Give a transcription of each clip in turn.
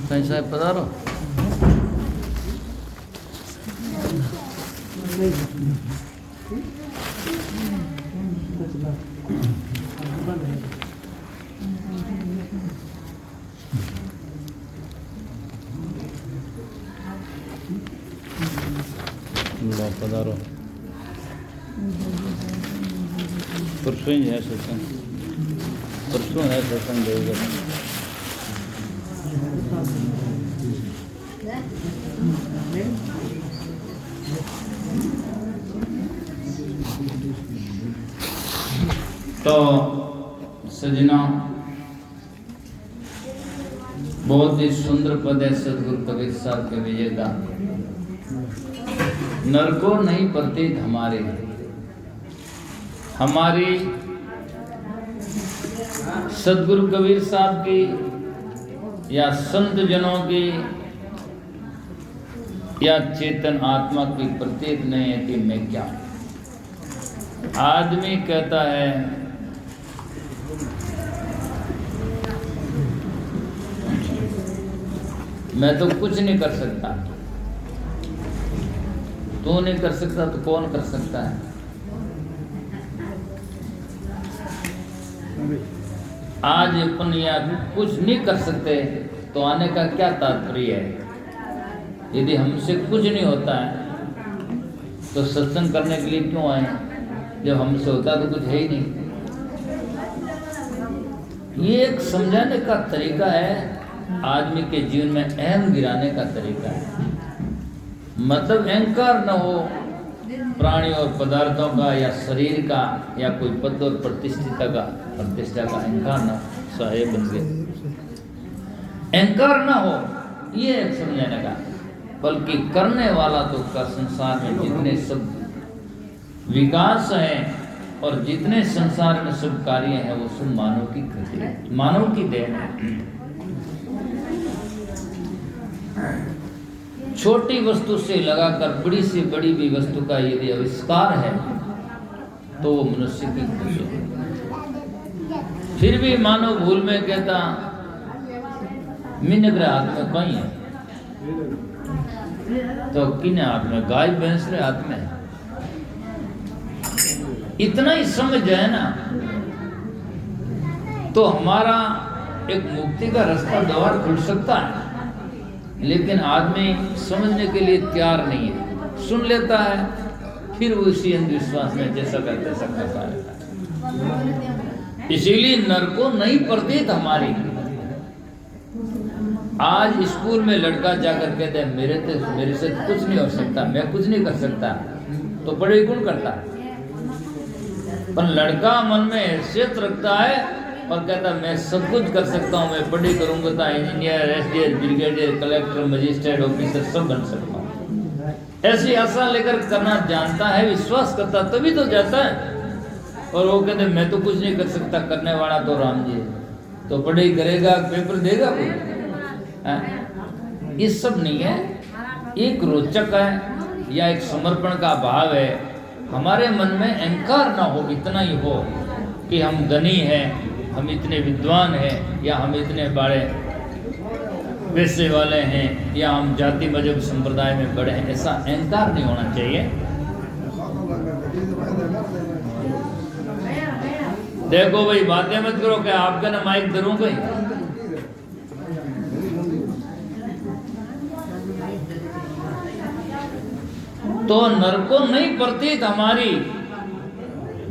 कहीं साहब पधारो। पधारो। परसों ही है सत्संग, परसों है सत्संग देवगढ़। तो सजना, बहुत ही सुंदर पद है सदगुरु कबीर साहब के विजय का। नर को नहीं प्रतीत हमारी सदगुरु कबीर साहब की या संत जनों की या चेतन आत्मा की प्रतीत नहीं है कि मैं क्या। आदमी कहता है मैं तो कुछ नहीं कर सकता, तू नहीं कर सकता तो कौन कर सकता है। आज अपन या कुछ नहीं कर सकते तो आने का क्या तात्पर्य है। यदि हमसे कुछ नहीं होता है तो सत्संग करने के लिए क्यों आए, जब हमसे होता तो कुछ है ही नहीं। ये एक समझाने का तरीका है, आदमी के जीवन में अहम गिराने का तरीका है। मतलब अहंकार न हो प्राणी और पदार्थों का या शरीर का या कोई पद और प्रतिष्ठा का अहंकार न सहाय बन गए। अहंकार न हो ये एक समझाने का, बल्कि करने वाला तो का संसार में जितने सब विकास है और जितने संसार में सब कार्य हैं वो सब मानव की कृति है, मानव की देन है। छोटी वस्तु से लगाकर बड़ी से बड़ी भी वस्तु का यदि आविष्कार है तो वो मनुष्य की कृति है। फिर भी मानव भूल में कहता मिनग्र हाथ में कहीं है, तो किने हाथ में, गाय भैंस के हाथ में। इतना ही समझ जाए ना तो हमारा एक मुक्ति का रास्ता द्वार खुल सकता है। लेकिन आदमी समझने के लिए तैयार नहीं है, सुन लेता है फिर वो उसी अंधविश्वास में जैसा करता रहता है। इसीलिए नर को नहीं प्रतीत हमारी। आज स्कूल में लड़का जाकर कहते हैं मेरे से कुछ नहीं हो सकता, मैं कुछ नहीं कर सकता, तो पढ़ाई कौन करता है। पर लड़का मन में हैसियत रखता है और कहता मैं सब कुछ कर सकता हूँ, मैं पढ़ाई करूंगा तो engineer, SDS, brigadier, collector, magistrate, officer सब बन सकता हूँ। ऐसी आशा लेकर करना जानता है, विश्वास करता तभी तो जाता है। और वो कहते मैं तो कुछ नहीं कर सकता, करने वाला तो राम जी है। तो पढ़ाई करेगा, पेपर देगा कोई। ये सब नहीं है, एक रोचक है या एक समर्पण का भाव है। हमारे मन में अहंकार ना हो, इतना ही हो कि हम धनी हैं, हम इतने विद्वान हैं, या हम इतने बड़े पैसे वाले हैं, या हम जाति मजहब संप्रदाय में बड़े हैं। ऐसा अहंकार नहीं होना चाहिए। देखो भाई बातें मत करो, क्या आपका ना माइक धरूं कोई। तो नर को नहीं प्रतीत हमारी।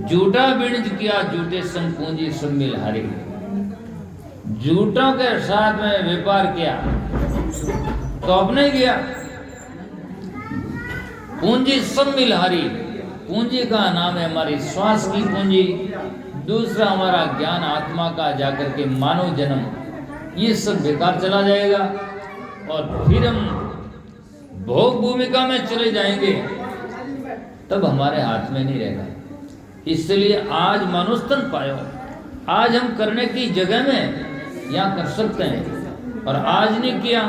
झूठा बिणज किया झूठे संग पूंजी सब मिल हारी। झूठों के साथ में व्यापार किया तो अपने किया, पूंजी सब मिल हारी। पूंजी का नाम है हमारी श्वास की पूंजी, दूसरा हमारा ज्ञान आत्मा का जाकर के मानव जन्म, ये सब बेकार चला जाएगा और फिर हम भोग भूमिका में चले जाएंगे, तब हमारे हाथ में नहीं रहेगा। इसलिए आज मनुस्तन पायो, आज हम करने की जगह में यहाँ कर सकते हैं, और आज नहीं किया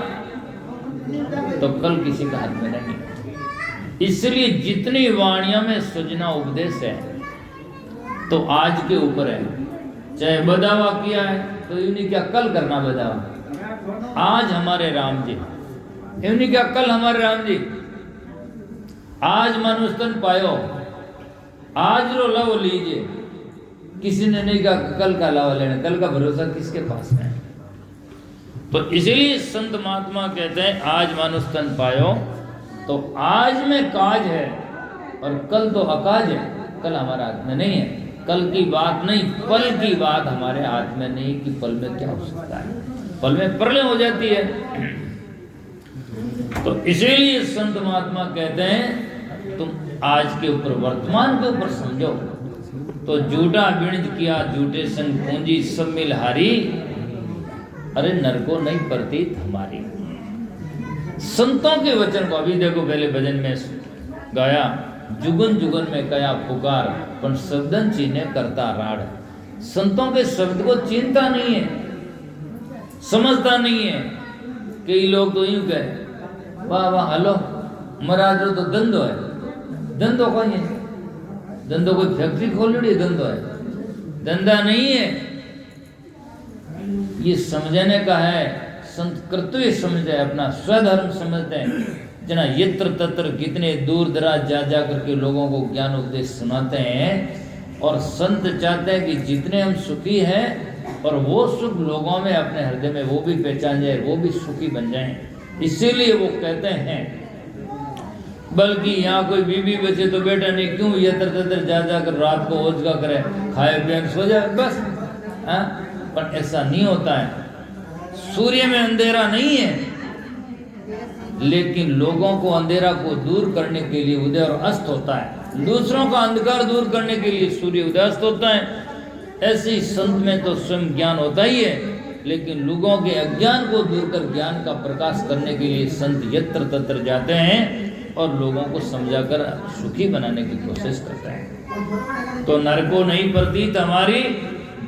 तो कल किसी का हाथ में नहीं। इसलिए जितनी वाणियों में सृजना उपदेश है तो आज के ऊपर है, चाहे बदावा किया है तो इन्हें क्या कल करना बदावा, आज हमारे राम जी, इन्हें क्या कल हमारे राम जी, आज मनुष्य तन पायो, आज रो लाओ लीजिए, किसी ने नहीं कहा कल का लावा लेना, कल का भरोसा किसके पास है। तो इसीलिए संत महात्मा कहते हैं आज मनुष्य तन पायो, तो आज में काज है और कल तो अकाज है, कल हमारे हाथ में नहीं है, कल की बात नहीं, पल की बात हमारे हाथ में नहीं कि पल में क्या हो सकता है, पल में प्रलय हो जाती है। तो इसीलिए संत महात्मा कहते हैं तुम आज के ऊपर, वर्तमान के ऊपर समझो। तो झूठा बिणज किया झूठे संग पूंजी सब मिल हारी, अरे नरको नहीं प्रतीत हमारी। संतों के वचन को अभी देखो, पहले भजन में गाया, जुगन जुगन में कया पुकार पर शब्दन चीने करता राड़। संतों के शब्द को चिंता नहीं है, समझता नहीं है। कई लोग तो यूं कहे वाह वाह हलो महाराज तो धंधो है, धंधो कौन है, धंधो कोई फैक्ट्री खोल रही है, धंधो है, धंधा नहीं है। ये समझने का है, संत कर्तव्य समझते हैं, अपना स्वधर्म समझते हैं। जना यत्र तत्र कितने दूर दराज जा जा करके लोगों को ज्ञान उपदेश सुनाते हैं, और संत चाहते हैं कि जितने हम सुखी हैं और वो सुख लोगों में अपने हृदय में वो भी पहचान जाए, वो भी सुखी बन जाएं। इसीलिए वो कहते हैं, बल्कि यहाँ कोई बीबी बचे तो बेटा नहीं, क्यों यत्र तत्र जा जा कर रात को ओझका करे, खाए पिए सो जाए बस। पर ऐसा नहीं होता है। सूर्य में अंधेरा नहीं है, लेकिन लोगों को अंधेरा को दूर करने के लिए उदय और अस्त होता है। दूसरों का अंधकार दूर करने के लिए सूर्य उदय अस्त होता है। ऐसे ही संत में तो स्वयं ज्ञान होता ही है, लेकिन लोगों के अज्ञान को दूर कर ज्ञान का प्रकाश करने के लिए संत यत्र तत्र जाते हैं और लोगों को समझाकर सुखी बनाने की कोशिश करते हैं। तो नरको नहीं प्रतीत हमारी,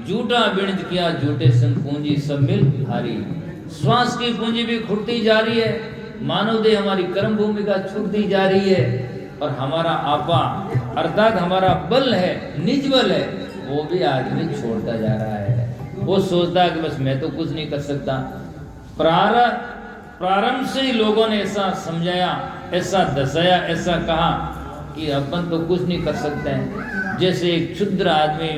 झूठा बिणज किया झूठे संग पूंजी सब मिल हारी। श्वास की पूंजी भी खुटती जा रही है, मानव देह हमारी कर्म भूमिका छूटती जा रही है, और हमारा आपा अर्थात हमारा बल है, निज बल है, वो भी आदमी छोड़ता जा रहा है। वो सोचता है कि बस मैं तो कुछ नहीं कर सकता। प्रारंभ से ही लोगों ने ऐसा समझाया, ऐसा दर्शाया, ऐसा कहा कि अपन तो कुछ नहीं कर सकते हैं। जैसे एक क्षुद्र आदमी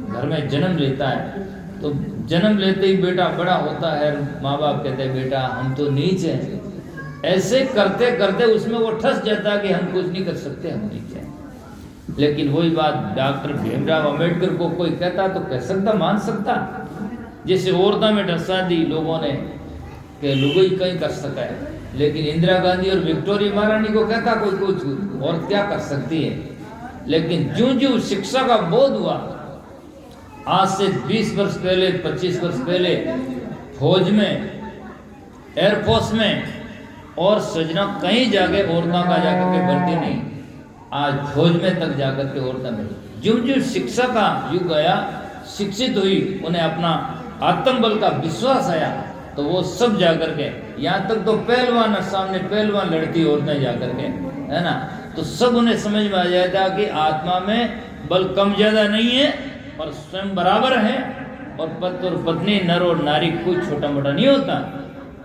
घर में जन्म लेता है, तो जन्म लेते ही बेटा बड़ा होता है, माँ बाप कहते हैं बेटा हम तो नीच हैं। ऐसे करते करते उसमें वो ठस जाता है कि हम कुछ नहीं कर सकते, हम नीच हैं। लेकिन वही बात डॉक्टर भीमराव अंबेडकर को कोई कहता तो कह सकता, मान सकता। जैसे औरतों में डसा दी लोगों ने कि लुगाई कहीं कर सका है, लेकिन इंदिरा गांधी और विक्टोरिया महारानी को कहता कोई कुछ और क्या कर सकती है। लेकिन ज्यों ज्यों शिक्षा का बोध हुआ, आज से 20 वर्ष पहले 25 वर्ष पहले फौज में, एयरफोर्स में और सजना कहीं जाके औरतों का जाकर के भर्ती नहीं, आज फौज में तक जाकर के औरतें मिली। ज्यों ज्यों शिक्षा का युग आया, शिक्षित हुई, उन्हें अपना आत्मबल का विश्वास आया, तो वो सब जाकर के, यहाँ तक तो पहलवान सामने पहलवान लड़ती औरतें जाकर के, है ना, तो सब उन्हें समझ में आ जाता कि आत्मा में बल कम ज्यादा नहीं है और स्वयं बराबर है, और पति और पत्नी, नर और नारी कोई छोटा मोटा नहीं होता।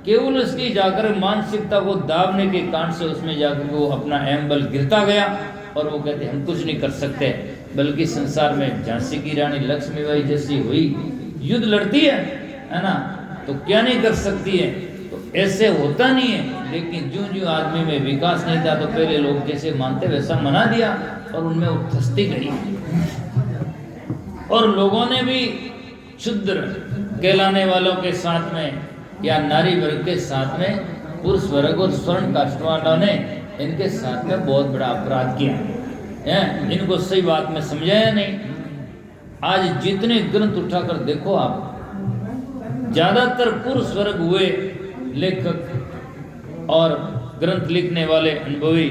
केवल उसकी जाकर मानसिकता को दाबने के कारण से उसमें जाकर वो अपना अहम बल गिरता गया, और वो कहते हम कुछ नहीं कर सकते। बल्कि संसार में झांसी की रानी लक्ष्मीबाई जैसी हुई, युद्ध लड़ती है ना, तो क्या नहीं कर सकती है। तो ऐसे होता नहीं है। लेकिन ज्यों ज्यों आदमी में विकास नहीं था, तो पहले लोग जैसे मानते वैसा मना दिया, और उनमें वो धसती गई। और लोगों ने भी क्षुद्र कहलाने वालों के साथ में या नारी वर्ग के साथ में पुरुष वर्ग और स्वर्ण कास्ट वालों ने इनके साथ में बहुत बड़ा अपराध किया है। इनको सही बात में समझाया नहीं। आज जितने ग्रंथ उठाकर देखो आप, ज्यादातर पुरुष वर्ग हुए लेखक और ग्रंथ लिखने वाले अनुभवी,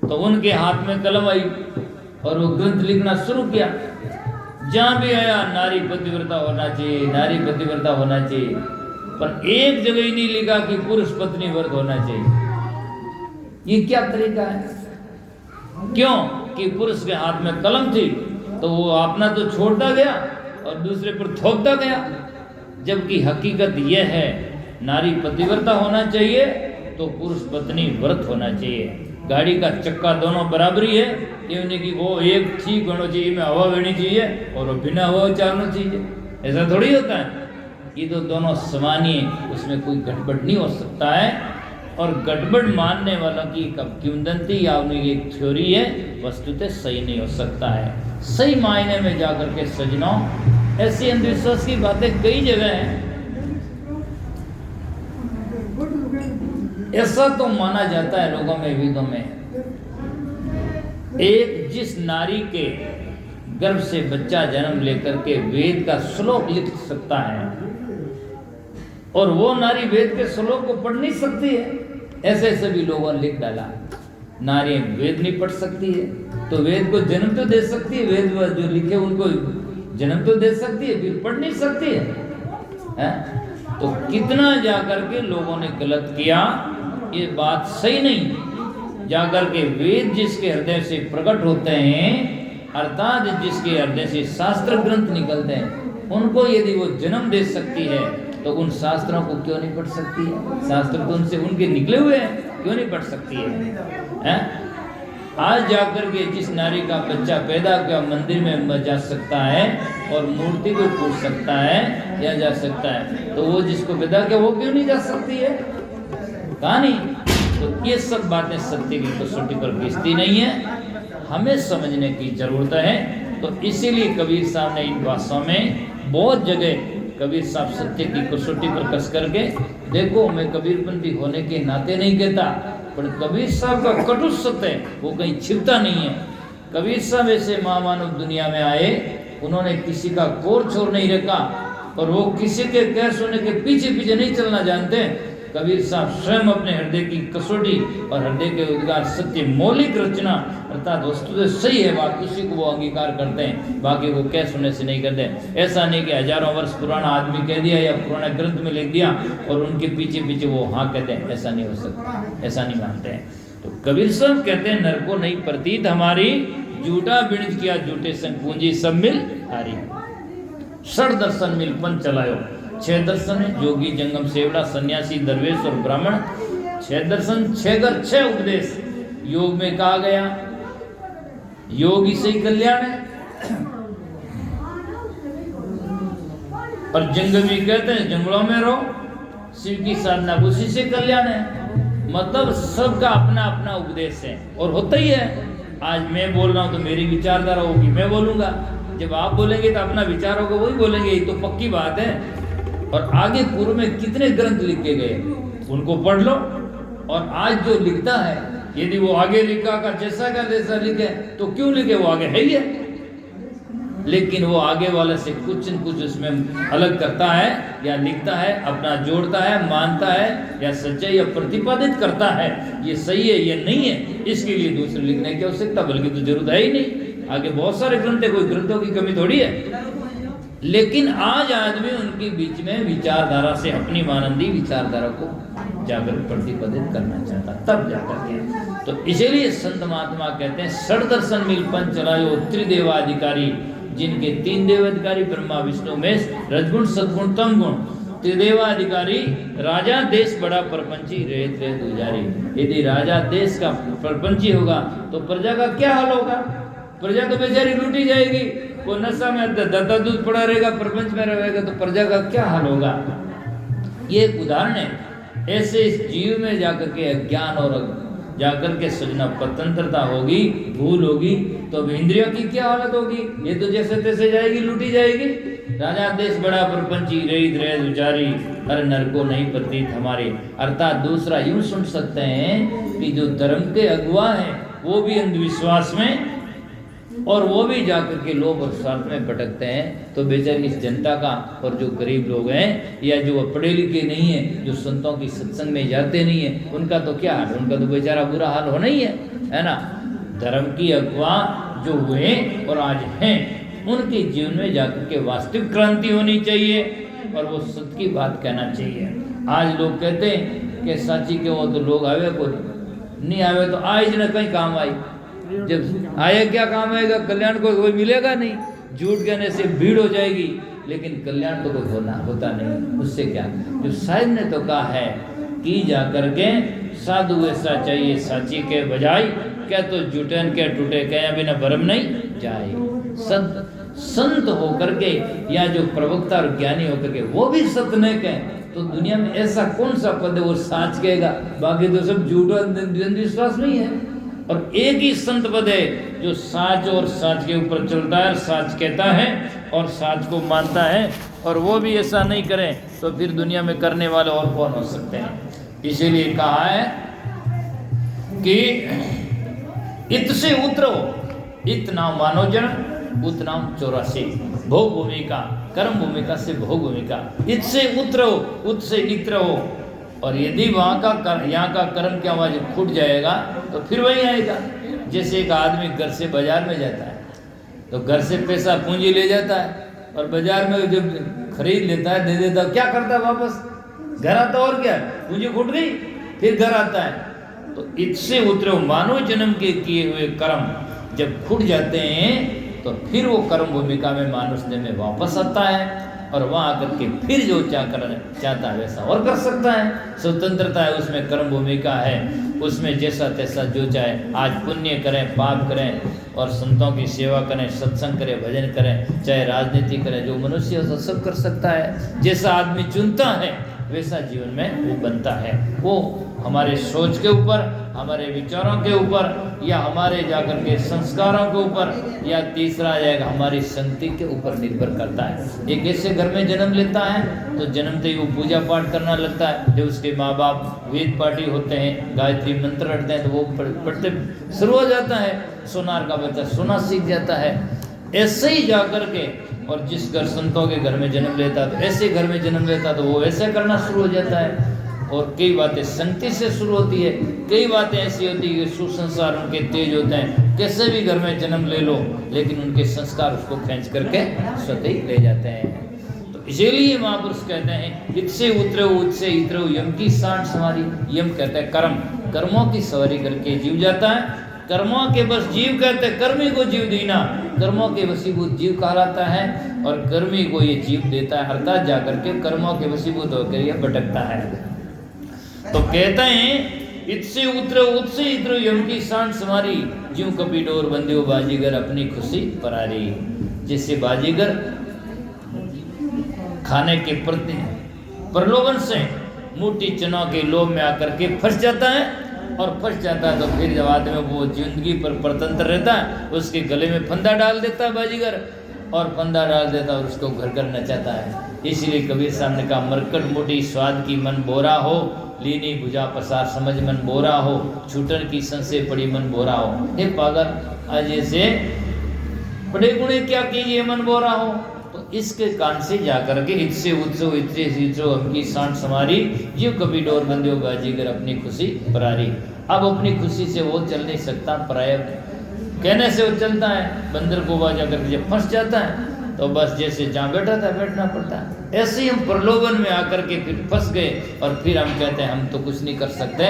तो उनके हाथ में कलम आई और वो ग्रंथ लिखना शुरू किया। जहां भी आया नारी पतिव्रता होना चाहिए, नारी पतिव्रता होना चाहिए, पर एक जगह ही नहीं लिखा कि पुरुष पत्नी व्रत होना चाहिए। ये क्या तरीका है? क्यों कि पुरुष के हाथ में कलम थी, तो वो अपना तो छोड़ता गया, और दूसरे पर थोपता गया। जबकि हकीकत यह है नारी पतिव्रता होना चाहिए तो पुरुष पत्नी व्रत होना चाहिए। गाड़ी का चक्का दोनों बराबरी है, ये नहीं कि वो एक ठीक होना चाहिए में हवा बहनी चाहिए और वो बिना हवा चलना चाहिए, ऐसा थोड़ी होता है। ये तो दोनों समान ही, उसमें कोई गड़बड़ नहीं हो सकता है। और गड़बड़ मानने वालों की किंवदंती या उनकी एक थ्योरी है, वस्तुतः सही नहीं हो सकता है। सही मायने में जाकर के सजनों ऐसी अंधविश्वास की बातें कई जगह हैं। ऐसा तो माना जाता है लोगों में, वेदों में, एक जिस नारी के गर्भ से बच्चा जन्म लेकर के वेद का श्लोक लिख सकता है और वो नारी वेद के श्लोक को पढ़ नहीं सकती है, ऐसे सभी लोगों ने लिख डाला। नारी वेद नहीं पढ़ सकती है तो वेद को जन्म तो दे सकती है, वेद जो लिखे उनको जन्म तो दे सकती है, फिर पढ़ नहीं सकती है? तो कितना जाकर के लोगों ने गलत किया, ये बात सही नहीं। जाकर के वेद जिसके हृदय से प्रकट होते हैं, अर्थात जिसके हृदय से शास्त्र ग्रंथ निकलते हैं, उनको यदि वो जन्म दे सकती है तो उन शास्त्रों को क्यों नहीं पढ़ सकती है? शास्त्र तो उनसे उनके निकले हुए हैं, क्यों नहीं पढ़ सकती है? आज जाकर के जिस नारी का बच्चा पैदा किया मंदिर में जा सकता है और मूर्ति को पूछ सकता है या जा सकता है, तो वो जिसको पैदा किया वो क्यों नहीं जा सकती है? कहा नहीं। तो ये सब बातें सत्य की कसौटी पर घिसती नहीं है, हमें समझने की जरूरत है। तो इसीलिए कबीर साहब ने इन भाषाओं में बहुत जगह, कबीर साहब सत्य की कसौटी पर कस करके, देखो मैं कबीरपंथी होने के नाते नहीं कहता, पर कबीर साहब का कटु सत्य वो कहीं छिपता नहीं है। कबीर साहब ऐसे महामानव दुनिया में आए, उन्होंने किसी का कोर छोर नहीं रखा और वो किसी के कह सुनने के पीछे पीछे नहीं चलना जानते। कबीर साहब स्वयं अपने हृदय की कसौटी और हृदय के उद्गार सत्य मौलिक रचना अर्थात वस्तु सही है बात, उसी को वो अंगीकार करते हैं, बाकी वो कह सुनने से नहीं करते। ऐसा नहीं कि हजारों वर्ष पुराना आदमी कह दिया या पुराना ग्रंथ में लिख दिया और उनके पीछे पीछे वो हाँ कहते हैं, ऐसा नहीं हो सकता, ऐसा नहीं मानते हैं। तो कबीर साहब कहते हैं नर को नहीं प्रतीत हमारी, झूठा बिणज किया झूठे संग पूंजी सब मिल हारी। षड दर्शन मिल पंच चलायो, 6 दर्शन है, जोगी जंगम सेवड़ा सन्यासी दरवेश और ब्राह्मण। 6 दर्शन, 6 घर 6 उपदेश। योग में कहा गया योगी से ही कल्याण है, और जंगमी कहते हैं जंगलों में रहो, शिव की साधना उसी से कल्याण है। मतलब सबका अपना अपना उपदेश है और होता ही है। आज मैं बोल रहा हूं तो मेरी विचारधारा होगी, मैं बोलूंगा, जब आप बोलेंगे तो अपना विचार होगा, वही बोलेंगे, ये तो पक्की बात है। और आगे पूर्व में कितने ग्रंथ लिखे गए उनको पढ़ लो, और आज जो लिखता है यदि वो आगे लिखा का जैसा लिखे तो क्यों लिखे, वो आगे है ही है, लेकिन वो आगे वाले से कुछ न कुछ उसमें अलग करता है या लिखता है, अपना जोड़ता है, मानता है या सच्चाई या प्रतिपादित करता है, ये सही है ये नहीं है, इसके लिए दूसरे लिखने की आवश्यकता बल्कि तो जरूरत है ही नहीं। आगे बहुत सारे ग्रंथ है, कोई ग्रंथों की कमी थोड़ी है। लेकिन आज आदमी उनके बीच में विचारधारा से अपनी मानंदी विचारधारा को जाकर प्रतिपादित करना चाहता, तब जाकर के। तो इसीलिए संत महात्मा कहते हैं षड दर्शन मिल पंच चलायो त्रिदेवाधिकारी, जिनके 3 देवाधिकारी ब्रह्मा विष्णु महेश, रजगुण सद्गुण तम गुण, त्रिदेवाधिकारी राजा देश बड़ा प्रपंची रेत रेत उजारी। यदि राजा देश का प्रपंची होगा तो प्रजा का क्या हाल होगा? प्रजा तो बेचारी लूटी जाएगी, वो नशा में दत्ता दूध पड़ा रहेगा, प्रपंच में रहेगा, तो प्रजा का क्या हाल होगा? ये एक उदाहरण है। ऐसे इस जीव में जाकर के अज्ञान और जाकर के सजना स्वतंत्रता होगी, भूल होगी, तो अब इंद्रियों की क्या हालत होगी? ये तो जैसे तैसे जाएगी, लूटी जाएगी। राजा देश बड़ा प्रपंची रेत रेत उचारी, हर नर को नहीं प्रतीत हमारे। अर्थात दूसरा यूं सुन सकते हैं कि जो धर्म के अगुआ हैं वो भी अंधविश्वास में और वो भी जाकर के लोभ और स्वार्थ में भटकते हैं, तो बेचारी इस जनता का और जो गरीब लोग हैं या जो पढ़े लिखे नहीं है, जो संतों की सत्संग में जाते नहीं है, उनका तो क्या हाल? उनका तो बेचारा बुरा हाल होना ही है ना। धर्म की अगुवा जो हुए और आज हैं, उनके जीवन में जाकर के वास्तविक क्रांति होनी चाहिए और वो सत्य की बात कहना चाहिए। आज लोग कहते हैं कि साची के वो तो लोग आवे को नहीं आवे तो आज न कहीं काम आई, जब आए क्या काम आएगा? कल्याण को कोई मिलेगा नहीं। झूठ कहने से भीड़ हो जाएगी, लेकिन कल्याण तो कोई होता नहीं। उससे क्या, जो साहिब ने तो कहा है कि जा करके साधु ऐसा चाहिए साची के बजाय, क्या तो जुटन के टूटे कया बिना भरम नहीं जाए। संत होकर के या जो प्रवक्ता और ज्ञानी होकर के वो भी सत्य नहीं कहें, तो दुनिया में ऐसा कौन सा पद है वो साच कहेगा, बाकी तो सब झूठ और अंधविश्वास नहीं है। और एक ही संत पद है जो साच और साच के ऊपर चलता है, साच कहता है और साच को मानता है, और वो भी ऐसा नहीं करे तो फिर दुनिया में करने वाले और कौन हो सकते हैं। इसीलिए कहा है कि इत से उतरो, इतना मानो जन्म उतना 84 भोग भूमिका, कर्म भूमिका से भोग भूमिका, इत से उतरो उत से इत्र हो। और यदि वहाँ का यहाँ का कर्म की आवाज फूट जाएगा तो फिर वही आएगा। जैसे एक आदमी घर से बाजार में जाता है तो घर से पैसा पूंजी ले जाता है, और बाजार में जब खरीद लेता है दे देता है, क्या करता है वापस घर आता, और क्या पूंजी फूट गई, फिर घर आता है। तो इससे उतरो मानव जन्म के किए हुए कर्म जब फूट जाते हैं तो फिर वो कर्म भूमिका में मानुष देह में वापस आता है, और वहाँ आकर के फिर जो चाहता है वैसा और कर सकता है। स्वतंत्रता है उसमें, कर्म भूमिका है उसमें, जैसा तैसा जो चाहे। आज पुण्य करें, पाप करें, और संतों की सेवा करें, सत्संग करें, भजन करें, चाहे राजनीति करें, जो मनुष्य है सब कर सकता है। जैसा आदमी चुनता है वैसा जीवन में वो बनता है। वो हमारे सोच के ऊपर, हमारे विचारों के ऊपर, या हमारे जाकर के संस्कारों के ऊपर, या तीसरा आ जाएगा हमारी संगति के ऊपर निर्भर करता है। एक ऐसे घर में जन्म लेता है तो जन्मते ही वो पूजा पाठ करना लगता है। जब उसके माँ बाप वेद पाठी होते हैं, गायत्री मंत्र रटते हैं, तो वो पढ़ते शुरू हो जाता है। सोनार का बच्चा सोना सीख जाता है। ऐसे ही जाकर के, और जिस घर संतों के घर में जन्म लेता तो ऐसे घर में जन्म लेता तो वो ऐसे करना शुरू हो जाता है। और कई बातें संगति से शुरू होती है, कई बातें ऐसी होती है कि सुसंस्कार उनके तेज होते हैं। कैसे भी घर में जन्म ले लो, लेकिन उनके संस्कार उसको खींच करके स्वतः ही ले जाते हैं। तो इसीलिए महापुरुष कहते हैं इससे उतरो उससे इतरो, यम की सांठ सवारी। यम कहते हैं कर्म, कर्मों की सवारी करके जीव जाता है। कर्मों के बस जीव कहते हैं, कर्मी को जीव देना, कर्मों के वशीभूत जीव कहलाता है, और कर्मी को ये जीव देता है, अर्थात जाकर के कर्मों के वशीभूत होकर ये भटकता है। तो कहते हैं इससे उतरो उससे इतरो, यम की सांठ सवारी, ज्यों कपी डोर बंदे बाजीगर अपनी खुशी परारी। जिससे बाजीगर खाने के प्रति प्रलोभन से मोटी चनों के लोभ में आकर के फंस जाता है, और फंस जाता है तो फिर जब आदमी वो जिंदगी पर परतंत्र रहता है, उसके गले में फंदा डाल देता है बाजीगर, और फंदा डाल देता है और उसको घर घर नचाता है। इसलिए कबीर साहब ने कहा मरकट मोटी स्वाद की मन बोरा हो, लीनी बुझा पसार समझ मन बोरा हो, छूटन की संशय पड़ी मन बोरा हो। हे पागल, आज ऐसे बड़े गुणे क्या कीजिए मन बोरा हो। तो इसके कान से जाकर के इससे उत्सव इतने सीचो हमकी सांठ समारी, जीव कभी डोर बंदियों बाजीगर अपनी खुशी परारी। अब अपनी खुशी से वो चल नहीं सकता, पराया कहने से वो चलता है। बंदर को बाजा करके जब फंस जाता है तो बस जैसे जहाँ बैठा था बैठना पड़ता है। ऐसे ही हम प्रलोभन में आकर के फिर फंस गए, और फिर हम कहते हैं हम तो कुछ नहीं कर सकते,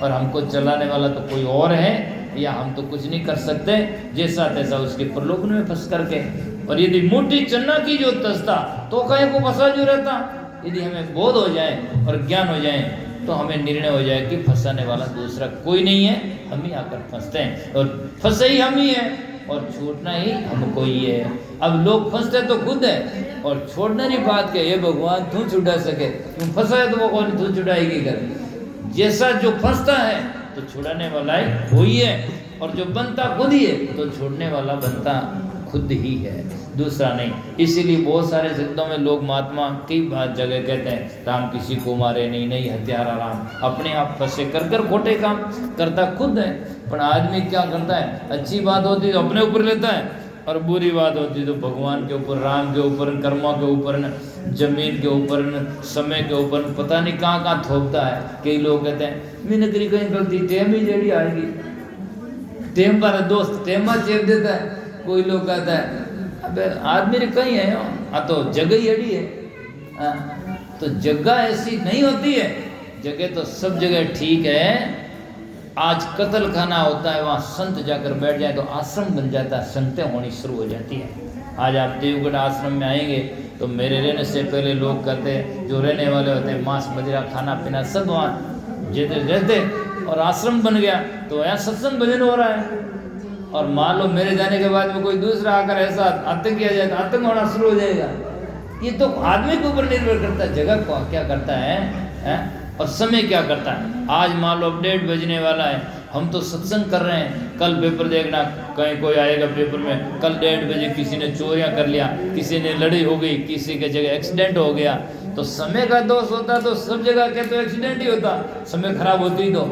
और हमको चलाने वाला तो कोई और है, या हम तो कुछ नहीं कर सकते, जैसा तैसा उसके प्रलोभन में फंस करके। और यदि मोटी चन्ना की जो तस्ता तो कहीं को फंसा जो रहता, यदि हमें बोध हो जाए और ज्ञान हो जाए तो हमें निर्णय हो जाए कि फंसाने वाला दूसरा कोई नहीं है, हम ही आकर फंसते हैं, और फंसे ही हम ही है, और छूटना ही हमको ही है। अब लोग फंसते तो खुद है, और छोड़ने की बात के ये भगवान तू छुड़ा सके, तुम फंसा है तो वो कौन तू छुड़ाएगी कर। जैसा जो फंसता है तो छुड़ाने वाला ही वही है, और जो बनता खुद ही है तो छोड़ने वाला बनता खुद ही है, दूसरा नहीं। इसीलिए बहुत सारे शब्दों में लोग महात्मा कई बात जगह कहते हैं राम किसी को मारे नहीं, नहीं हत्यारा राम, अपने आप फंसे कर कर खोटे काम करता खुद है। पर आदमी क्या करता है, अच्छी बात होती तो अपने ऊपर लेता है, और बुरी बात होती तो भगवान के ऊपर, राम के ऊपर, कर्मों के ऊपर, जमीन के ऊपर, समय के ऊपर, पता नहीं कहाँ कहाँ थोपता है। कई लोग कहते हैं मैंने करी कहीं गलती, टेम ही जेड़ी आएगी, टेम पर दोस्त टेमा चेप देता है। कोई लोग कहता है अबे आदमी ने कहीं है, तो जगह ही अड़ी है। तो जगह ऐसी नहीं होती है, जगह तो सब जगह ठीक है। आज कत्ल खाना होता है, वहाँ संत जाकर बैठ जाए तो आश्रम बन जाता है, संगतें होनी शुरू हो जाती है। आज आप देवगढ़ आश्रम में आएंगे तो मेरे रहने से पहले लोग कहते जो रहने वाले होते हैं मांस मदिरा खाना पीना सब वहाँ जेते रहते, और आश्रम बन गया तो यहाँ सत्संग भजन हो रहा है। और मान लो मेरे जाने के बाद में कोई दूसरा आकर ऐसा आतंक किया जाए तो आतंक होना शुरू हो जाएगा। ये तो आदमी के ऊपर निर्भर करता है, जगह को क्या करता है और समय क्या करता है। आज मान लो 1:30 बजने वाला है, हम तो सत्संग कर रहे हैं। कल पेपर देखना, कहीं कोई आएगा पेपर में, कल 1:30 बजे किसी ने चोरियां कर लिया, किसी ने लड़ाई हो गई, किसी के जगह एक्सीडेंट हो गया, तो समय का दोष होता तो सब जगह क्या तो एक्सीडेंट ही होता, समय खराब होती तो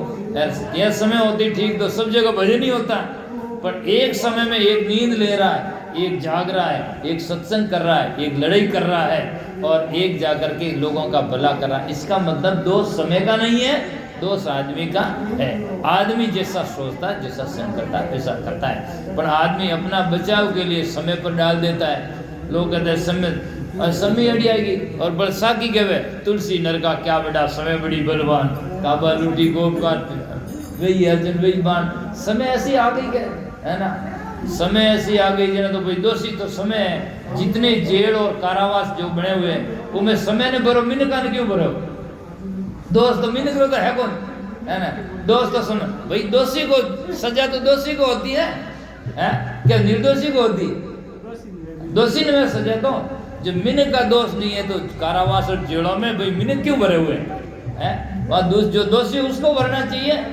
यह समय होती ठीक तो सब जगह भजन ही होता। पर एक समय में एक नींद ले रहा है, एक जाग रहा है, एक सत्संग कर रहा है, एक लड़ाई कर रहा है और एक जाकर के लोगों का भला कर रहा है। इसका मतलब दोष समय का नहीं है, दोष आदमी का है। आदमी जैसा सोचता है, जैसा सहन करता है वैसा करता है। पर आदमी अपना बचाव के लिए समय पर डाल देता है। लोग कहते हैं समय अड़ी आएगी, और बरसाखी कहवे तुलसी नरका क्या बड़ा समय बड़ी बलवान, काबा लूटी गोप का वही अर्जुन वही बाण। समय ऐसी आ गई है ना, समय ऐसी आ गई है ना, तो भाई दोषी तो समय है। जितने जेल और कारावास जो बने हुए हैं उनमें समय ने भरो, मिनका ने क्यों भरो? दोस्त तो मिनक तो है कौन, है ना? दोस्त तो समय भाई, दोषी को सजा तो दोषी को होती है क्या निर्दोषी को होती? दोषी ने सजा तो जब मिनक का दोष नहीं है तो कारावास और जेलों में भाई मिनक क्यों भरे हुए हैं? वहाँ जो दोषी उसको भरना चाहिए।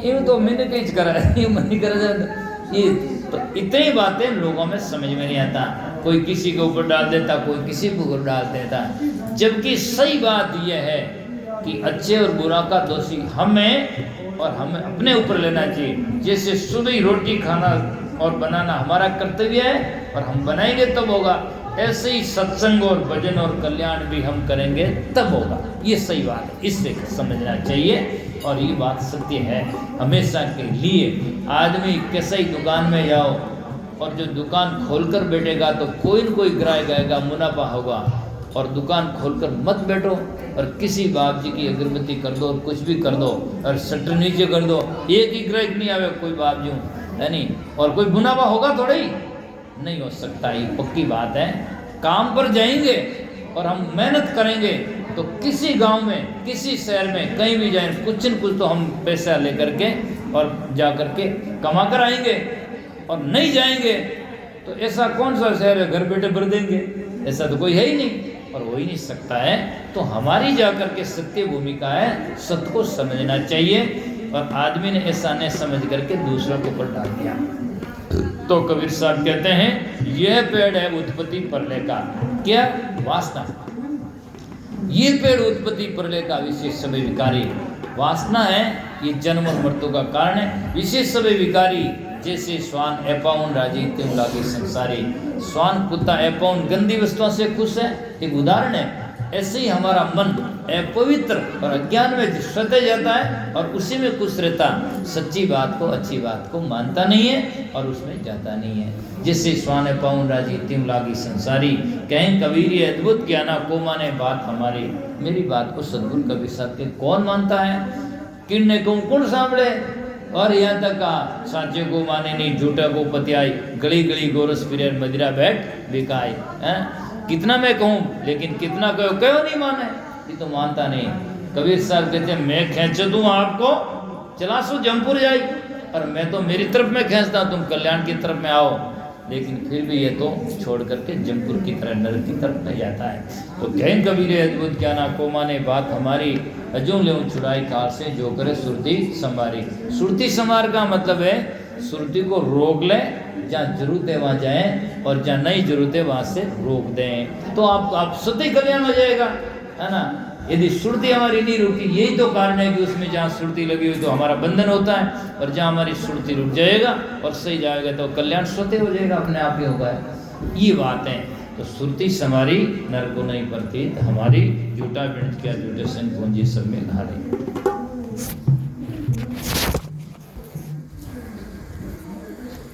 यूँ तो मिनक ही करा है, यूँ नहीं करा जाता। ये तो इतनी बातें लोगों में समझ में नहीं आता। कोई किसी के ऊपर डाल देता, कोई किसी के ऊपर डाल देता, जबकि सही बात यह है कि अच्छे और बुरा का दोषी हमें और हमें अपने ऊपर लेना चाहिए। जैसे सुबह रोटी खाना और बनाना हमारा कर्तव्य है और हम बनाएंगे तब होगा, ऐसे ही सत्संग और भजन और कल्याण भी हम करेंगे तब होगा। ये सही बात है, इससे समझना चाहिए और ये बात सत्य है हमेशा के लिए। आदमी कैसे ही दुकान में जाओ और जो दुकान खोलकर बैठेगा तो कोई न कोई ग्राहक आएगा, मुनाफा होगा। और दुकान खोलकर मत बैठो और किसी बाप जी की अगरबत्ती कर दो और कुछ भी कर दो और शटर नीचे कर दो, एक ही ग्राहक नहीं आवे कोई बाप जी है नहीं, और कोई मुनाफा होगा थोड़ा ही नहीं हो सकता। ये पक्की बात है। काम पर जाएंगे और हम मेहनत करेंगे तो किसी गांव में, किसी शहर में, कहीं भी जाएं कुछ न कुछ तो हम पैसा लेकर के और जा कर के कमा कर आएंगे। और नहीं जाएंगे तो ऐसा कौन सा शहर है घर बैठे भर देंगे? ऐसा तो कोई है ही नहीं और हो ही नहीं सकता है। तो हमारी जाकर के सत्य भूमिका है, सत्य को समझना चाहिए। और आदमी ने ऐसा नहीं समझ करके दूसरों के ऊपर डाल दिया। तो कबीर साहब कहते हैं यह पेड़ है उत्पत्ति प्रलय का, क्या? वासना। ये पेड़ उत्पत्ति प्रलय का विशेष समय विकारी वासना है। ये जन्म और मृत्यु का कारण है। विशेष समय विकारी जैसे स्वान एपाउन राजी त्यों लागे संसारी। स्वान कुत्ता एपाउन गंदी वस्तुओं से खुश है, एक उदाहरण है। ऐसे ही हमारा मन अपवित्र और अज्ञान में सते जाता है और उसी में खुश रहता, सच्ची बात को, अच्छी बात को मानता नहीं है और उसमें जाता नहीं है। जैसे स्वान पाउन राजी त्यों लागी संसारी, कहें कबीर ये अद्भुत ज्ञाना को माने बात हमारी। मेरी बात को सद्गुरु कबीर साहब के कौन मानता है? किन्ने को कौन सांभळे? और यहाँ तक का साचे को माने नहीं, झूठा को पतियाई, गली गली गोरस फिरे मदिरा बैठ बिकाई। कितना मैं कहूँ लेकिन कितना कहो, क्यों नहीं माने? ये तो मानता नहीं। कबीर साहब कहते हैं मैं खींच दूँ आपको, चला सो जमपुर जाई, और मैं तो मेरी तरफ में खींचता हूँ, तुम कल्याण की तरफ में आओ। लेकिन फिर भी ये तो छोड़ करके जमपुर की तरह नरक की तरफ में जाता है। तो कहें कबीर अद्भुत क्या ना को माने बात हमारी, अजू ले छुड़ाई काल से जो करे सुरती संवारी। सुरती संवार का मतलब है सुरती को रोक ले, जहाँ जरूरत है वहाँ जाएं और जहाँ नहीं जरूरत है वहाँ से रोक दें, तो आप सत्य कल्याण हो जाएगा, है ना। यदि सुरती हमारी नहीं रुकी, यही तो कारण है कि उसमें जहाँ सुरती लगी हुई तो हमारा बंधन होता है, और जहाँ हमारी सुरती रुक जाएगा और सही जाएगा तो कल्याण स्वतः हो जाएगा, अपने आप ही होगा। ये बात है। तो सुरती हमारी नर को नहीं पड़ती, हमारी झूठा बिंद क्या झूठे संग पूंजी सब में घा रही।